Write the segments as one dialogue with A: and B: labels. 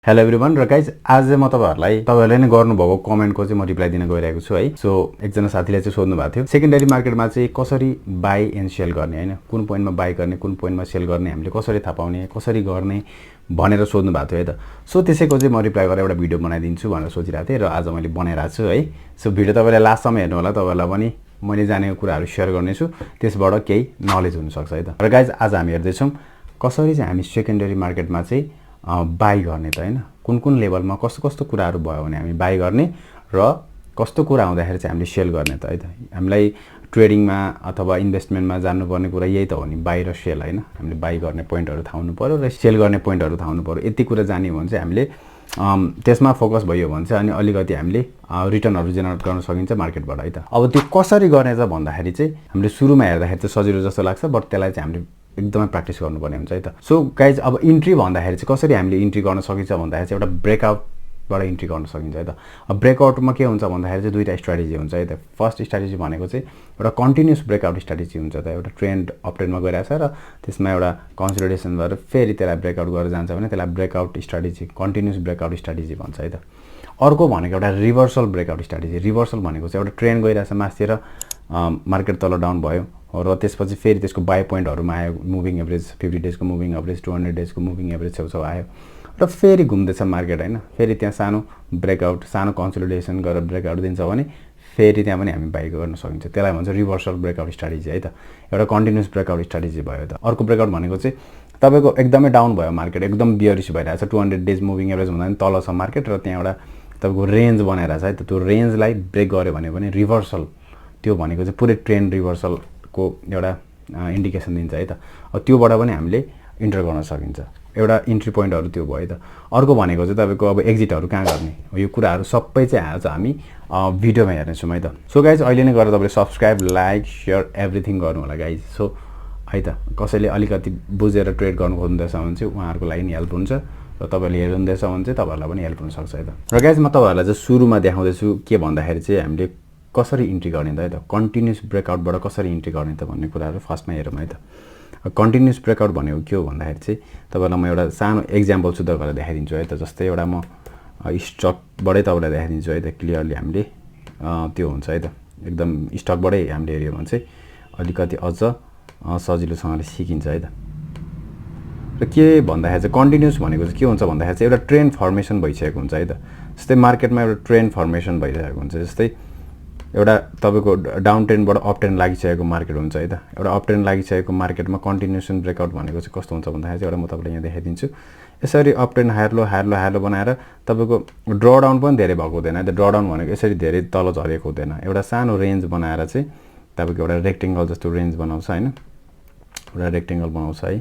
A: Hello everyone र guys आज म तपाईहरुले नै गर्नुभएको कमेन्टको चाहिँ म रिप्लाई दिन गइरहेको छु है। सो एकजना साथीले चाहिँ सोध्नु भएको थियो सेकेन्डरी मार्केटमा चाहिँ कसरी बाई एन्ड सेल गर्ने हैन, कुन पोइन्टमा बाई गर्ने कुन पोइन्टमा सेल गर्ने हामीले कसरी थाहा पाउने कसरी गर्ने भनेर सोध्नु भएको थियो है त। सो त्यसैको चाहिँ म रिप्लाई गरेर एउटा भिडियो बनाइदिन्छु भनेर सोचिरहेको थिएँ र आज मैले बनाइरहेको छु है। सो भिडियो तपाईले लास्टसम्म हेर्नु होला, तपाईहरुलाई पनि मैले जानेको कुराहरु शेयर गर्नेछु, त्यसबाट केही नलेज हुन सक्छ है त। र गाइज आज हामी हेर्दै छौं कसरी चाहिँ हामी सेकेन्डरी मार्केटमा चाहिँ बाई गर्ने त हैन, कुन कुन लेभलमा कस्तो कस्तो कुराहरु भयो भने हामी बाई गर्ने र कस्तो कुरा हुँदाखेरि चाहिँ हामीले सेल गर्ने त है त। हामीलाई ट्रेडिङमा अथवा इन्भेस्टमेन्टमा जान्नुपर्ने कुरा यही त हो नि, बाई र सेल हैन। हामीले बाई गर्ने पोइन्टहरु थाहा हुनु पर्यो र सेल गर्ने पोइन्टहरु थाहा हुनु पर्यो। यति कुरा जान्यो भने चाहिँ हामीले त्यसमा फोकस भयो भने चाहिँ अनि अलिकति हामीले रिटर्नहरु जेनेरेट गर्न सकिन्छ मार्केटबाट है त। अब त्यो कसरी गर्ने त भन्दाखेरि चाहिँ हामीले सुरुमा हेर्दाखेरि चाहिँ सजिलो जस्तो लाग्छ, बट त्यसलाई चाहिँ हामीले एकदमै प्र्याक्टिस गर्नुपर्ने हुन्छ है त। सो गाइज अब इन्ट्री भन्दाखेरि चाहिँ कसरी हामीले इन्ट्री गर्न सकिन्छ भन्दाखेरि चाहिँ एउटा ब्रेकआउटबाट इन्ट्री गर्न सकिन्छ है त। अब ब्रेकआउटमा के हुन्छ भन्दाखेरि चाहिँ दुईटा स्ट्र्याटेजी हुन्छ है त। फर्स्ट स्ट्र्याटेजी भनेको चाहिँ एउटा कन्टिन्युअस ब्रेकआउट स्ट्र्याटेजी हुन्छ त। एउटा ट्रेन्ड अप ट्रेन्डमा गइरहेछ र त्यसमा एउटा कन्सोलिडेसन भएर फेरि त्यसलाई ब्रेकआउट गरेर जान्छ भने त्यसलाई breakout strategy continuous breakout strategy भन्छ है त। अर्को भनेको एउटा रिभर्सल ब्रेकआउट स्ट्र्याटेजी। रिभर्सल भनेको चाहिँ एउटा ट्रेन्ड गइरहेछ मास्तिर, मार्केट तल डाउन भयो र त्यसपछि फेरि त्यसको बाई पोइन्टहरुमा आयो, मुभिङ एभरेज 50 डेजको मुभिङ एभरेज 200 डेजको मुभिङ एभरेज छेउछाउ आयो र फेरि घुम्दैछ मार्केट हैन। फेरि त्यहाँ सानो ब्रेकआउट सानो कन्सोलिडेसन गरेर ब्रेकआउट दिन्छ भने फेरि त्यहाँ पनि हामी बाई गर्न सकिन्छ। त्यसलाई भन्छ रिभर्सल ब्रेकआउट स्ट्र्याटेजी है त। एउटा कन्टिन्युअस ब्रेकआउट स्ट्र्याटेजी भयो त। अर्को ब्रेकआउट भनेको चाहिँ तपाईको एकदमै डाउन भयो मार्केट, एकदम बियरिश भइरहेछ, 200 डेज मुभिङ एभरेज भन्दा पनि तल छ मार्केट र त्यहाँ एउटा तपाईको रेन्ज बनाइरहेछ है त। त्यो रेन्जलाई ब्रेक गर्यो भने पनि रिभर्सल, त्यो भनेको चाहिँ पुरै ट्रेन्ड रिभर्सल को एउटा इन्डिकेसन दिन्छ है त। त्योबाट पनि हामीले इन्टर गर्न सकिन्छ। एउटा इन्ट्री पोइन्टहरु त्यो भयो त। अर्को भनेको चाहिँ तपाईको अब एक्जिटहरु कहाँ गर्ने, यो कुराहरु सबै चाहिँ आज हामी भिडियोमा हेर्ने छौं है त। सो गाइज अहिले नै गरेर तपाईले सब्स्क्राइब लाइक शेयर एभ्रीथिङ गर्नु होला गाइज। सो है त, कसैले अलिकति बुझेर ट्रेड गर्नु खोज्दैछ भने चाहिँ उहाँहरुको लागि नि हेल्प हुन्छ र तपाईले हेर्नुहुँदैछ भने चाहिँ तपाईहरुलाई पनि हेल्प हुन सक्छ है त। र गाइज म तपाईहरुलाई चाहिँ सुरुमा देखाउँदै छु के भन्दाखेरि चाहिँ हामीले कसरी इन्ट्री गर्ने त है त। कन्टिन्युअस ब्रेकआउटबाट कसरी इन्ट्री गर्ने त भन्ने कुराहरु फर्स्टमा हेरौँ है त। कन्टिन्युअस ब्रेकआउट भनेको के हो भन्दाखेरि चाहिँ तपाईलाई म एउटा सानो एक्जाम्पल सुध गरेर देखाइदिन्छु है त। जस्तै एउटा म स्टकबाटै तपाईलाई देखाइदिन्छु है त। क्लियरली हामीले त्यो हुन्छ है त। एकदम स्टकबाटै हामीले हेर्यो भने चाहिँ अलिकति अझ सजिलोसँगले सिकिन्छ है त। र के भन्दाखेरि चाहिँ कन्टिन्युअस भनेको चाहिँ के हुन्छ भन्दाखेरि चाहिँ एउटा ट्रेन्ड फर्मेसन भइसकेको हुन्छ है त। जस्तै मार्केटमा एउटा ट्रेन्ड फर्मेसन भइरहेको हुन्छ। जस्तै एउटा तपाईको डाउन ट्रेन्डबाट अप ट्रेन्ड लागिसकेको मार्केट हुन्छ है त। एउटा अप ट्रेन्ड लागिसकेको मार्केटमा कन्टिन्युएसन ब्रेकआउट भनेको चाहिँ कस्तो हुन्छ भन्दाखेरि चाहिँ एउटा म तपाईलाई यहाँ देखाइदिन्छु। यसरी अप ट्रेन्ड हायर लो बनाएर तपाईको ड्र डाउन पनि धेरै भएको हुँदैन है त। ड्र डाउन भनेको यसरी धेरै तल झरेको हुँदैन। एउटा सानो रेन्ज बनाएर चाहिँ तपाईको एउटा रेक्टेंगल जस्तो रेन्ज बनाउँछ हैन, एउटा रेक्टेंगल बनाउँछ है,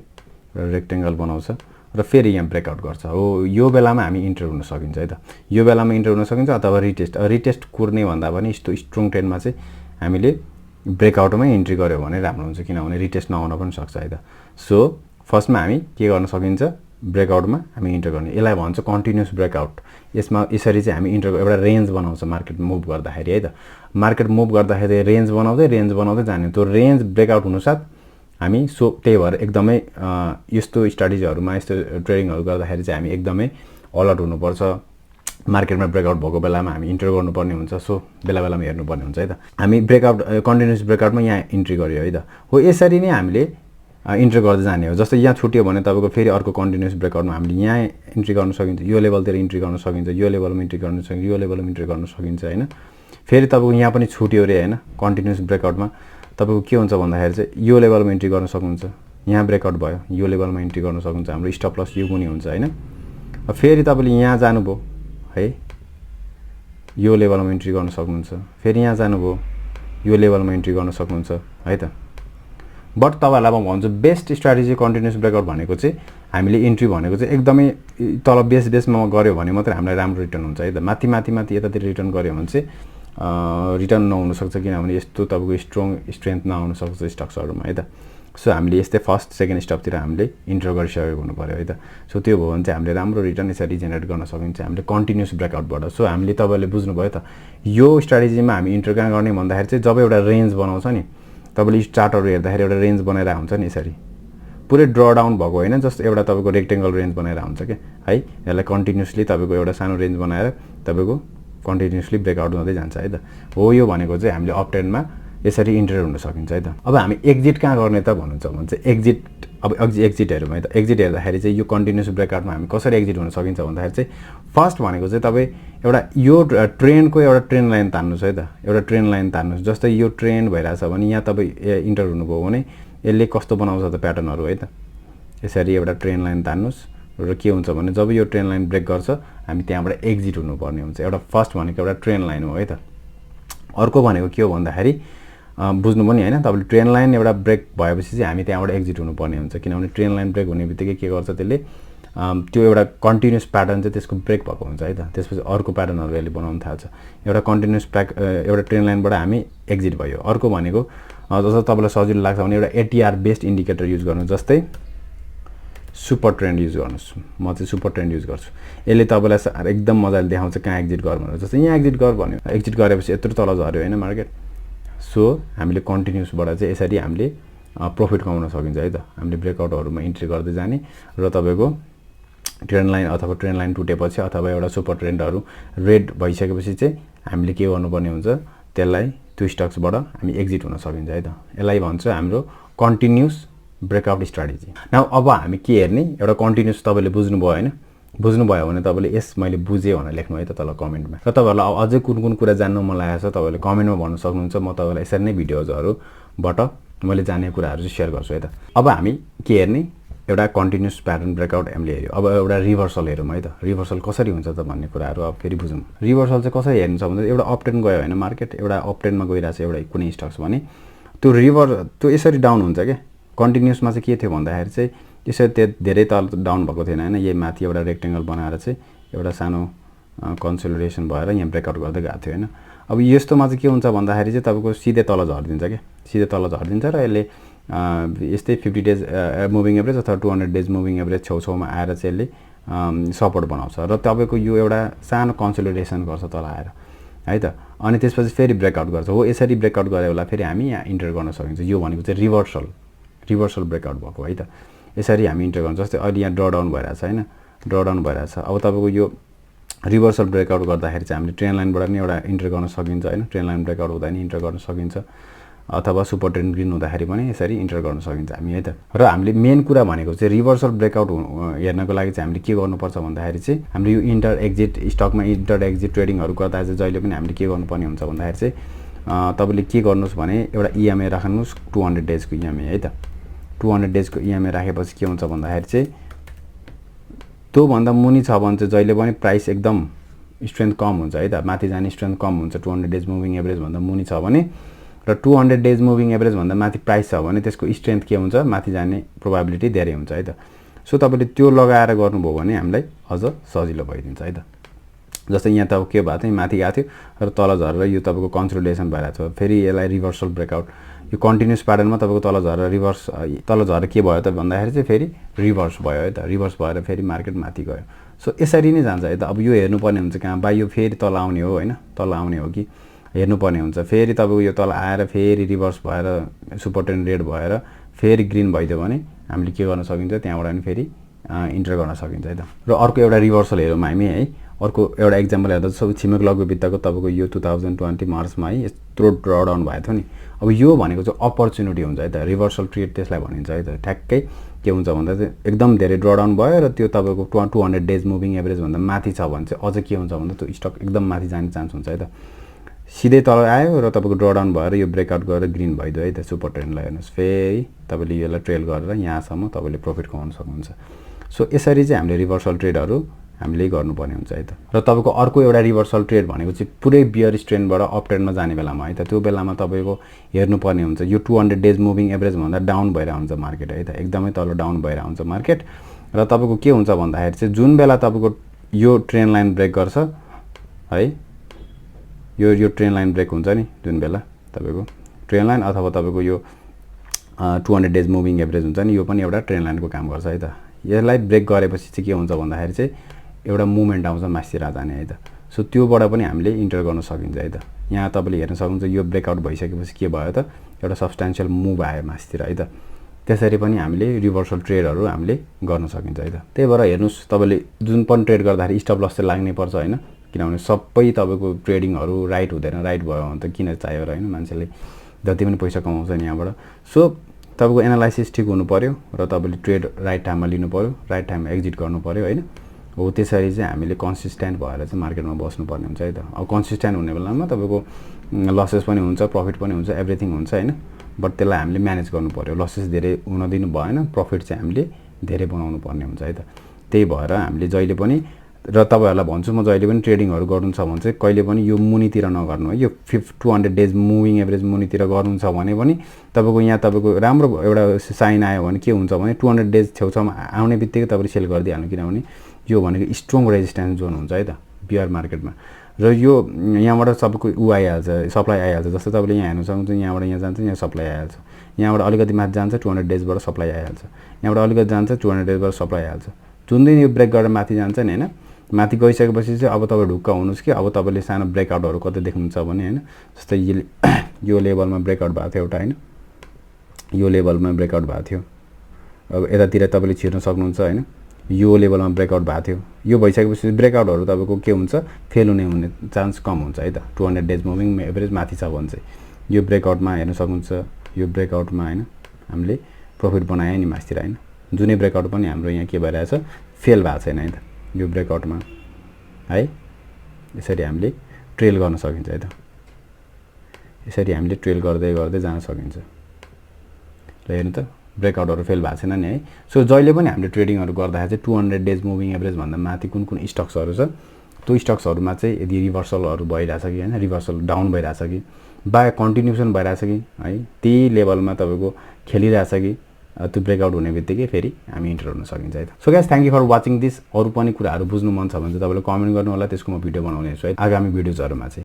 A: एउटा रेक्टेंगल बनाउँछ र फेरि यहाँ ब्रेकआउट गर्छ। हो यो बेलामा हामी इन्टर हुन सकिन्छ है त। यो बेलामा इन्टर हुन सकिन्छ अथवा रिटेस्ट कुर्ने भन्दा पनि यस्तो स्ट्रङ ट्रेन्डमा चाहिँ हामीले ब्रेकआउटमै इन्ट्री गर्यो भने राम्रो हुन्छ, किनभने रिटेस्ट नहुन पनि सक्छ है त। सो फर्स्टमा हामी के गर्न सकिन्छ, ब्रेकआउटमा हामी इन्टर गर्ने, यसलाई भन्छ कन्टिन्युअस ब्रेकआउट। यसमा यसरी चाहिँ हामी इन्टर एउटा रेन्ज बनाउँछ मार्केट मुभ गर्दाखेरि है त। मार्केट मुभ गर्दाखेरि रेन्ज बनाउँदै जाने, त्यो रेन्ज ब्रेकआउट हुनुसाथ हामी सो त्यही भएर एकदमै यस्तो स्ट्र्याटेजीहरुमा यस्तो ट्रेडिङहरु गर्दाखेरि चाहिँ हामी एकदमै अलर्ट हुनुपर्छ। मार्केटमा ब्रेकआउट भएको बेलामा हामी इन्टर गर्नुपर्ने हुन्छ। सो बेला-बेलामा हेर्नुपर्ने हुन्छ है त। हामी ब्रेकआउट कन्टिन्युअस ब्रेकआउटमा यहाँ इन्ट्री गर्यो है त। हो यसरी नै हामीले इन्टर गर्दै जाने हो। जस्तै यहाँ छुट्यो भने तपाईको फेरि अर्को कन्टिन्युअस ब्रेकआउटमा हामीले यहाँ इन्ट्री गर्न सकिन्छ, यो लेभलतिर इन्ट्री गर्न सकिन्छ, यो लेभलमा इन्ट्री गर्न सकिन्छ, यो लेभलमा इन्ट्री गर्न सकिन्छ हैन। फेरि तपाईको यहाँ पनि छुट्यो रे हैन, कन्टिन्युअस ब्रेकआउटमा तपाईको के हुन्छ भन्दाखेरि चाहिँ यो लेभलमा इन्ट्री गर्न सक्नुहुन्छ, यहाँ ब्रेकआउट भयो यो लेभलमा इन्ट्री गर्न सक्नुहुन्छ। हाम्रो स्टप लस यो पनि हुन्छ हैन। फेरि तपाईले यहाँ जानुभयो है, यो लेभलमा इन्ट्री गर्न सक्नुहुन्छ, फेरि यहाँ जानुभयो यो लेभलमा इन्ट्री गर्न सक्नुहुन्छ है त। बट तपाईहरुलाई म भन्छु बेस्ट स्ट्र्याटेजी कन्टिन्युअस ब्रेकआउट भनेको चाहिँ हामीले इन्ट्री भनेको चाहिँ एकदमै तल बेसमा गर्यो भने मात्रै हामीलाई राम्रो रिटर्न हुन्छ है त। माथि यतातिर रिटर्न गर्यो भने चाहिँ रिटर्न नहुन सक्छ, किनभने यस्तो तपाईको स्ट्रेन्थ नआउन सक्छ स्टक्सहरुमा है त। सो हामीले यस्तै फर्स्ट सेकेन्ड स्टेपतिर हामीले इन्टर गरिसकेको हुनु पर्यो है त। सो त्यो भयो भने चाहिँ हामीले राम्रो रिटर्न यसरी जेनेरेट गर्न सकिन्छ हामीले कन्टिन्युअस ब्रेकआउटबाट। सो हामीले तपाईले बुझ्नु भयो त। यो स्ट्र्याटेजीमा हामी इन्टर कहाँ गर्ने भन्दाखेरि चाहिँ जब एउटा रेन्ज बनाउँछ नि, तपाईले चार्टहरु हेर्दाखेरि एउटा रेन्ज बनाइरा हुन्छ नि यसरी, पुरै ड्र डाउन भएको होइन, जस्ट एउटा तपाईँको रेक्टेङ्गल रेन्ज बनाएर हुन्छ क्या है। यसलाई कन्टिन्युसली तपाईँको एउटा सानो रेन्ज बनाएर तपाईँको कन्टिन्युसली ब्रेकआउट हुँदै जान्छ है त। हो यो भनेको चाहिँ हामीले अप ट्रेन्डमा यसरी इन्टर हुन सकिन्छ है त। अब हामी एक्जिट कहाँ गर्ने त भन्नुहुन्छ भने चाहिँ एक्जिट, अब एक्जिट हेरौँ है त। एक्जिट हेर्दाखेरि चाहिँ यो कन्टिन्युस ब्रेकआउटमा हामी कसरी एक्जिट हुन सकिन्छ भन्दाखेरि चाहिँ फर्स्ट भनेको चाहिँ तपाईँ एउटा यो ट्रेन्डको एउटा ट्रेन्ड लाइन तान्नुहोस् है त। एउटा ट्रेन्ड लाइन तान्नुहोस्, जस्तै यो ट्रेन्ड भइरहेछ भने यहाँ तपाईँ इन्टर हुनुभयो भने यसले कस्तो बनाउँछ त प्याटर्नहरू है त। यसरी एउटा ट्रेन्ड लाइन तान्नुहोस् र के हुन्छ भने जब यो ट्रेन्ड लाइन ब्रेक गर्छ हामी त्यहाँबाट एक्जिट हुनुपर्ने हुन्छ। एउटा फर्स्ट भनेको एउटा ट्रेन्ड लाइन हो है त। अर्को भनेको के हो भन्दाखेरि बुझ्नु पनि होइन, तपाईँले ट्रेन्ड लाइन एउटा ब्रेक भएपछि चाहिँ हामी त्यहाँबाट एक्जिट हुनुपर्ने हुन्छ, किनभने ट्रेन्ड लाइन ब्रेक हुने बित्तिकै के गर्छ त्यसले त्यो एउटा कन्टिन्युस प्याटर्न चाहिँ त्यसको ब्रेक भएको हुन्छ है त। त्यसपछि अर्को प्याटर्नहरू यसले बनाउन थाल्छ। एउटा कन्टिन्युस एउटा ट्रेन्ड लाइनबाट हामी एक्जिट भयो। अर्को भनेको जस्तो तपाईँलाई सजिलो लाग्छ भने एउटा एटिआर बेस्ड इन्डिकेटर युज गर्नु, जस्तै सुपर ट्रेन्ड युज गर्नुहोस्। म चाहिँ सुपर ट्रेन्ड युज गर्छु। यसले तपाईँलाई एकदम मजाले देखाउँछ कहाँ एक्जिट गर भनेर। जस्तै यहाँ एक्जिट गर भन्यो, एक्जिट गरेपछि यत्रो तल झऱ्यो होइन मार्केट। सो हामीले कन्टिन्युसबाट चाहिँ यसरी हामीले प्रफिट कमाउन सकिन्छ है त। हामीले ब्रेकआउटहरूमा इन्ट्री गर्दै जाने र तपाईँको ट्रेन्ड लाइन अथवा ट्रेन्ड लाइन टुटेपछि अथवा एउटा सुपर ट्रेन्डहरू रेड भइसकेपछि चाहिँ हामीले के गर्नुपर्ने हुन्छ, त्यसलाई त्यो स्टक्सबाट हामी एक्जिट हुन सकिन्छ है त। यसलाई भन्छ हाम्रो कन्टिन्युस ब्रेकआउट स्ट्राटेजी। नाउ अब हामी के हेर्ने, एउटा कन्टिन्युस तपाईँले बुझ्नुभयो होइन। बुझ्नुभयो भने तपाईँले यस मैले बुझेँ भनेर लेख्नु है त तल कमेन्टमा। र तपाईँहरूलाई अझै कुन कुरा जान्नु मन लागेको छ तपाईँले कमेन्टमा भन्न सक्नुहुन्छ। म तपाईँलाई यसरी नै भिडियोजहरूबाट मैले जानेको कुराहरू चाहिँ सेयर गर्छु है त। अब हामी के हेर्ने, एउटा कन्टिन्युस प्याटर्न ब्रेकआउट हामीले हेऱ्यो। अब एउटा रिभर्सल हेरौँ है त। रिभर्सल कसरी हुन्छ त भन्ने कुराहरू अब फेरि बुझौँ। रिभर्सल चाहिँ कसरी हेर्नु छ भने एउटा अप ट्रेन्ड गयो होइन मार्केट, एउटा अप ट्रेन्डमा गइरहेछ एउटा कुनै स्टक्स भने त्यो यसरी डाउन हुन्छ क्या। कन्टिन्युसमा चाहिँ के थियो भन्दाखेरि चाहिँ यसरी धेरै तल डाउन भएको थिएन होइन। यही माथि एउटा रेक्टेङ्गल बनाएर चाहिँ एउटा सानो कन्सोलिडेसन भएर यहाँ ब्रेकआउट गर्दै गएको थियो होइन। अब यस्तोमा चाहिँ के हुन्छ भन्दाखेरि चाहिँ तपाईँको सिधै तल झरिदिन्छ क्या, सिधै तल झरिदिन्छ र यसले यस्तै 50 डेज मुभिङ एभरेज अथवा 200 डेज मुभिङ एभरेज छेउछाउमा आएर चाहिँ यसले सपोर्ट बनाउँछ र तपाईँको यो एउटा सानो कन्सोलिडेसन गर्छ तल आएर है त। अनि त्यसपछि फेरि ब्रेकआउट गर्छ। हो यसरी ब्रेकआउट गरे बेला फेरि हामी यहाँ इन्टर गर्न सकिन्छ। यो भनेको चाहिँ रिभर्सल ब्रेकआउट भएको है त। यसरी हामी इन्टर गर्छ। जस्तै अहिले यहाँ ड्र डाउन भइरहेछ होइन, ड्र डाउन भइरहेछ। अब तपाईँको यो रिभर्सल ब्रेकआउट गर्दाखेरि चाहिँ हामीले ट्रेन्ड लाइनबाट नि एउटा इन्टर गर्न सकिन्छ होइन। ट्रेन्ड लाइन ब्रेकआउट हुँदा नि इन्टर गर्न सकिन्छ अथवा सुपर ट्रेन्ड ग्रिन हुँदाखेरि पनि यसरी इन्टर गर्न सकिन्छ हामी है त। र हामीले मेन कुरा भनेको चाहिँ रिभर्सल ब्रेकआउट हेर्नको लागि चाहिँ हामीले के गर्नुपर्छ भन्दाखेरि चाहिँ हामीले यो इन्टर एक्जिट स्टकमा इन्टर एक्जिट ट्रेडिङहरू गर्दा चाहिँ जहिले पनि हामीले के गर्नुपर्ने हुन्छ भन्दाखेरि चाहिँ तपाईँले के गर्नुहोस् भने एउटा इएमआई राख्नुहोस् 200 डेजको इएमआई है त। 200 डेजको इएमआई राखेपछि के हुन्छ भन्दाखेरि चाहिँ त्योभन्दा मुनि छ भने चाहिँ जहिले पनि प्राइस एकदम स्ट्रेन्थ कम हुन्छ है त। माथि जाने स्ट्रेन्थ कम हुन्छ 200 डेज मुभिङ एभरेजभन्दा मुनि छ भने, र 200 डेज मुभिङ एभरेजभन्दा माथि प्राइस छ भने त्यसको स्ट्रेन्थ के हुन्छ, माथि जाने प्रोबाबिलिटी धेरै हुन्छ है त। सो तपाईँले त्यो लगाएर गर्नुभयो भने हामीलाई अझ सजिलो भइदिन्छ है त। जस्तै यहाँ त के भएको थियो, माथि गएको थियो र तल झरेर यो तपाईँको कन्सोलिडेसन भइरहेको छ। फेरि यसलाई रिभर्सल ब्रेकआउट, यो कन्टिन्युस प्याटर्नमा तपाईँको तल झरेर के भयो त भन्दाखेरि चाहिँ फेरि रिभर्स भयो है त। रिभर्स भएर फेरि मार्केट माथि गयो। सो यसरी नै जान्छ है त। अब यो हेर्नुपर्ने हुन्छ कहाँ बा यो फेरि तल आउने हो होइन, तल आउने हो कि हेर्नुपर्ने हुन्छ। फेरि तपाईँको यो तल आएर फेरि रिभर्स भएर सुपर ट्रेन्ड रेड भएर फेरि ग्रिन भइदियो भने हामीले के गर्न सकिन्छ, त्यहाँबाट पनि फेरि इन्टर गर्न सकिन्छ है त। र अर्को एउटा रिभर्सल हेरौँ हामी है। अर्को एउटा इक्जाम्पल हेर्दा सब छिमेक लघु वित्तको तपाईँको यो 2020 मार्चमा है यत्रो ड्र डाउन भएको थियो नि। अब यो भनेको चाहिँ अपर्च्युनिटी हुन्छ है त। रिभर्सल ट्रेड त्यसलाई भनिन्छ है त। ठ्याक्कै के हुन्छ भन्दा चाहिँ एकदम धेरै ड्र डाउन भयो र त्यो तपाईँको 200 डेज मुभिङ एभरेजभन्दा माथि छ भने चाहिँ अझ के हुन्छ भन्दा त्यो स्टक एकदम माथि जाने चान्स हुन्छ है त। सिधै तल आयो र तपाईँको ड्र डाउन भएर यो ब्रेकआउट गरेर ग्रिन भइदियो है त। सुपर ट्रेन्डलाई हेर्नुहोस्, फेरि तपाईँले यसलाई ट्रेल गरेर यहाँसम्म तपाईँले प्रफिट कमाउन सक्नुहुन्छ। सो यसरी चाहिँ हामीले रिभर्सल ट्रेडहरू हामीले गर्नुपर्ने हुन्छ है त। र तपाईँको अर्को एउटा रिभर्सल ट्रेड भनेको चाहिँ पुरै बियरिश ट्रेन्डबाट अप ट्रेन्डमा जाने बेलामा है त। त्यो बेलामा तपाईँको हेर्नुपर्ने हुन्छ यो 200 डेज मुभिङ एभरेजभन्दा डाउन भइरहेको हुन्छ मार्केट है त। एकदमै तल डाउन भइरहेको हुन्छ मार्केट। र तपाईँको के हुन्छ भन्दाखेरि चाहिँ जुन बेला तपाईँको यो ट्रेन्ड लाइन ब्रेक गर्छ है, यो ट्रेन्ड लाइन ब्रेक हुन्छ नि जुन बेला तपाईँको ट्रेन्ड लाइन अथवा तपाईँको यो 200 डेज मुभिङ एभरेज हुन्छ नि, यो पनि एउटा ट्रेन्ड लाइनको काम गर्छ है त। यसलाई ब्रेक गरेपछि चाहिँ के हुन्छ भन्दाखेरि चाहिँ एउटा मुभमेन्ट आउँछ मास्तिर जाने है त। सो त्योबाट पनि हामीले इन्टर गर्न सकिन्छ है त। यहाँ तपाईँले हेर्न सक्नुहुन्छ यो ब्रेकआउट भइसकेपछि के भयो त, एउटा सब्सटेन्सियल मुभ आयो मास्तिर है त। त्यसरी पनि हामीले रिभर्सल ट्रेडहरु हामीले गर्न सकिन्छ है त। त्यही भएर हेर्नुस् तपाईले जुन पनि ट्रेड गर्दाखेरि स्टप लस चाहिँ लाग्नै पर्छ हैन, किनभने सबै तपाईको ट्रेडिङहरु राइट हुँदैन। राइट भयो भने त किन चाहियो र हैन, मान्छेले जति पनि पैसा कमाउँछ नि यहाँबाट। सो तपाईको एनालाइसिस ठीक हुनु पर्यो र तपाईले ट्रेड राइट टाइममा लिनु पर्यो, राइट टाइममा एक्जिट गर्नु पर्यो हैन। हो त्यसरी चाहिँ हामीले कन्सिस्टेन्ट भएर चाहिँ मार्केटमा बस्नु पर्ने हुन्छ है त। अब कन्सिस्टेन्ट हुने बेलामा तपाईको लसेस पनि हुन्छ, प्रफिट पनि हुन्छ, एभ्रीथिङ हुन्छ हैन। बट त्यसलाई हामीले म्यानेज गर्नु पर्यो। लसेस धेरै हुन दिनु भएन, प्रफिट चाहिँ हामीले धेरै बनाउनु पर्ने हुन्छ है त। त्यही भएर हामीले जहिले पनि, र तपाईहरुलाई भन्छु म, जहिले पनि ट्रेडिङहरु गर्नु छ भने चाहिँ कहिले पनि यो मुनितिर नगर्नु है। यो 200 डेज मुभिङ एभरेज मुनितिर गर्नु छ भने पनि तपाईको यहाँ तपाईको राम्रो एउटा साइन आयो भने के हुन्छ भने 200 डेज छेउछाउमा आउने बित्तिकै तपाईले सेल गरिदिहाल्नु, किनभने यो भनेको स्ट्रङ रेजिस्टेन्स जोन हुन्छ है त बियर मार्केटमा। र यो यहाँबाट सबको आइहाल्छ, सप्लाई आइहाल्छ। जस्तो तपाईले यहाँ हेर्न सक्नुहुन्छ, यहाँबाट यहाँ जान्छ, यहाँ सप्लाई आइहाल्छ। यहाँबाट अलिकति माथि जान्छ 200 डेजबाट सप्लाई आइहाल्छ। यहाँबाट अलिकति जान्छ 200 डेजबाट सप्लाई आइहाल्छ। जुन दिन यो ब्रेक गरेर माथि जान्छ नि हैन, माथि गइसकेपछि चाहिँ अब तपाईं ढुक्क हुनुस् कि अब तपाईले सानो ब्रेकआउटहरु कतै देख्नुहुन्छ भने हैन। जस्तै यो लेभलमा ब्रेकआउट भएको थियो एउटा हैन, यो लेभलमा ब्रेकआउट भएको थियो। अब यतातिर तपाईले छिर्न सक्नुहुन्छ हैन, यो लेभलमा ब्रेकआउट भएको थियो। यो भइसकेपछि ब्रेकआउटहरु तपाईको के हुन्छ, फेल हुने चान्स कम हुन्छ है त। 200 डेज मुभिङ एभरेज माथि छ भने चाहिँ यो ब्रेकआउटमा हेर्न सक्नुहुन्छ, यो ब्रेकआउटमा हैन हामीले प्रफिट बनाए नि मास्तिर हैन। जुनै ब्रेकआउट पनि हाम्रो यहाँ के भइरहेछ, फेल भएको छैन है त यो ब्रेकआउटमा है। यसरी हामीले ट्रेल गर्न सकिन्छ है त। यसरी हामीले ट्रेल गर्दै गर्दै जान सकिन्छ। ल हेर्नु त, ब्रेकआउटहरु फेल भएको छैन नि है। सो जहिले पनि हामीले ट्रेडिङहरु गर्दाखेरि चाहिँ 200 डेज मुभिङ एभरेज भन्दा माथि कुन कुन स्टक्सहरु छ, त्यो स्टक्सहरुमा चाहिँ यदि रिभर्सलहरु भइराछ कि हैन, रिभर्सल डाउन भइराछ कि बाय कन्टिन्युसन भइराछ कि है, त्यही लेभलमा तपाईको खेलिराछ कि त्यो ब्रेकआउट हुने बित्तिकै फेरि हामी इन्टर हुन सकिन्छ है त। So guys, thank you for watching this. अरु पनि कुराहरु बुझ्नु मन छ भने चाहिँ तपाईले कमेन्ट गर्नु होला, त्यसको म भिडियो बनाउने छु है आगामी भिडियोजहरुमा चाहिँ।